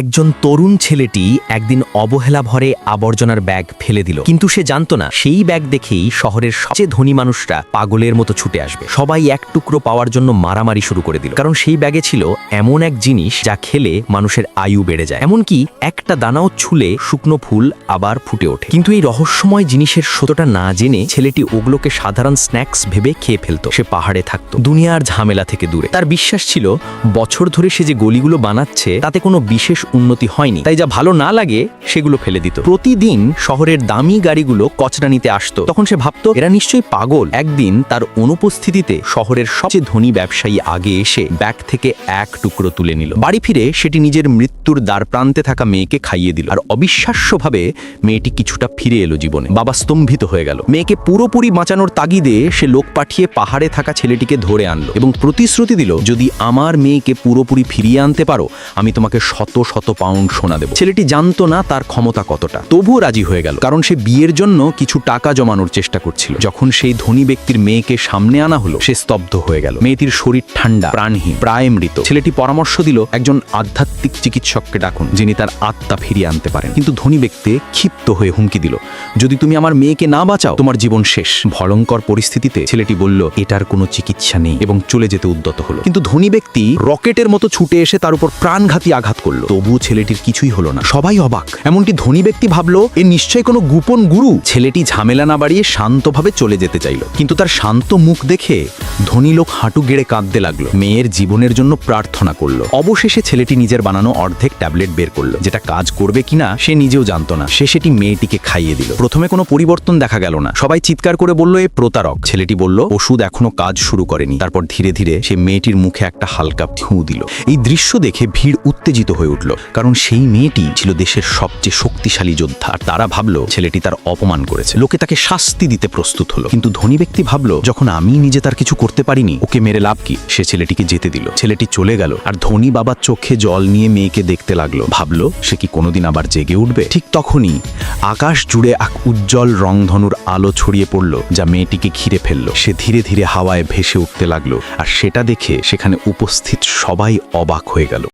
একজন তরুণ ছেলেটি একদিন অবহেলা ভরে আবর্জনার ব্যাগ ফেলে দিল, কিন্তু সে জানতো না সেই ব্যাগ দেখেই শহরের সবচেয়ে ধনী মানুষরা পাগলের মতো ছুটে আসবে। সবাই এক টুকরো পাওয়ার জন্য মারামারি শুরু করে দিল, কারণ সেই ব্যাগে ছিল এমন এক জিনিস যা খেলে মানুষের আয়ু বেড়ে যায়, এমনকি একটা দানাও ছুলে শুকনো ফুল আবার ফুটে ওঠে। কিন্তু এই রহস্যময় জিনিসের সত্যটা না জেনে ছেলেটি ওগুলোকে সাধারণ স্ন্যাক্স ভেবে খেয়ে ফেলতো। সে পাহাড়ে থাকতো, দুনিয়ার ঝামেলা থেকে দূরে। তার বিশ্বাস ছিল বছর ধরে সে যে গলিগুলো বানাচ্ছে তাতে কোনো বিশেষ উন্নতি হয়নি, তাই যা ভালো না লাগে সেগুলো ফেলে দিত। প্রতিদিন শহরের দামি গাড়িগুলো কচরা নিতে আসতো, তখন সে ভাবতো এরা নিশ্চয়ই পাগল। একদিন তার অনুপস্থিতিতে শহরের সবচেয়ে ধনী ব্যবসায়ী আগে এসে ব্যাগ থেকে এক টুকরো তুলে নিল। বাড়ি ফিরে সেটি নিজের মৃত্যুর দ্বার প্রান্তে থাকা মেয়েকে খাইয়ে দিল, আর অবিশ্বাস্যভাবে মেয়েটি কিছুটা ফিরে এলো জীবনে। বাবা স্তম্ভিত হয়ে গেল। মেয়েকে পুরোপুরি বাঁচানোর তাগিদে সে লোক পাঠিয়ে পাহাড়ে থাকা ছেলেটিকে ধরে আনলো এবং প্রতিশ্রুতি দিল, যদি আমার মেয়েকে পুরোপুরি ফিরিয়ে আনতে পারো আমি তোমাকে শত শত পাউন্ড সোনা দেব। ছেলেটি জানতো না তার ক্ষমতা কতটা, তবুও রাজি হয়ে গেল, কারণ সে বিয়ের জন্য কিছু টাকা জমানোর চেষ্টা করছিল। যখন সেই ধনী ব্যক্তির মেয়েকে সামনে আনা হলো সে স্তব্ধ হয়ে গেল। মেয়েটির শরীর ঠান্ডা, প্রাণহীন, প্রায় মৃত। ছেলেটি পরামর্শ দিল একজন আধ্যাত্মিক চিকিৎসককে ডাকুন, যিনি তার আত্মা ফিরিয়ে আনতে পারেন। কিন্তু ধনী ব্যক্তি ক্ষিপ্ত হয়ে হুমকি দিল, যদি তুমি আমার মেয়েকে না বাঁচাও তোমার জীবন শেষ। ভয়ঙ্কর পরিস্থিতিতে ছেলেটি বলল এটার কোনো চিকিৎসা নেই এবং চলে যেতে উদ্যত হলো। কিন্তু ধনী ব্যক্তি রকেটের মতো ছুটে এসে তার উপর প্রাণঘাতী আঘাত করলো। তবু ছেলেটির কিছুই হলো না। সবাই অবাক, এমনকি ধনী ব্যক্তি ভাবলো এ নিশ্চয়ই কোনো গোপন গুরু। ছেলেটি ঝামেলা না বাড়িয়ে শান্তভাবে চলে যেতে চাইল, কিন্তু তার শান্ত মুখ দেখে ধনী লোক হাঁটু গেড়ে কাঁদতে লাগলো, মেয়ের জীবনের জন্য প্রার্থনা করলো। অবশেষে ছেলেটি নিজের বানানো অর্ধেক ট্যাবলেট বের করলো, যেটা কাজ করবে কিনা সে নিজেও জানতো না। সে সেটি মেয়েটিকে খাইয়ে দিল। প্রথমে কোনো পরিবর্তন দেখা গেল না, সবাই চিৎকার করে বলল এ প্রতারক। ছেলেটি বলল ওষুধ এখনো কাজ শুরু করেনি। তারপর ধীরে ধীরে সে মেয়েটির মুখে একটা হালকা ফু দিল। এই দৃশ্য দেখে ভিড় উত্তেজিত হয়ে উঠল, কারণ সেই মেয়েটি ছিল দেশের সবচেয়ে শক্তিশালী যোদ্ধা। আর তারা ভাবলো ছেলেটি তার অপমান করেছে, লোকে তাকে শাস্তি দিতে প্রস্তুত হলো। কিন্তু ধনী ব্যক্তি ভাবলো যখন আমি নিজে তার কিছু করতে পারিনি ওকে মেরে লাভ কি। সে ছেলেটিকে যেতে দিল। ছেলেটি চলে গেল, আর ধনী বাবার চোখে জল নিয়ে মেয়েকে দেখতে লাগলো। ভাবলো সে কি কোনোদিন আবার জেগে উঠবে। ঠিক তখনই আকাশ জুড়ে এক উজ্জ্বল রংধনুর আলো ছড়িয়ে পড়ল, যা মেয়েটিকে ঘিরে ফেললো। সে ধীরে ধীরে হাওয়ায় ভেসে উঠতে লাগলো, আর সেটা দেখে সেখানে উপস্থিত সবাই অবাক হয়ে গেল।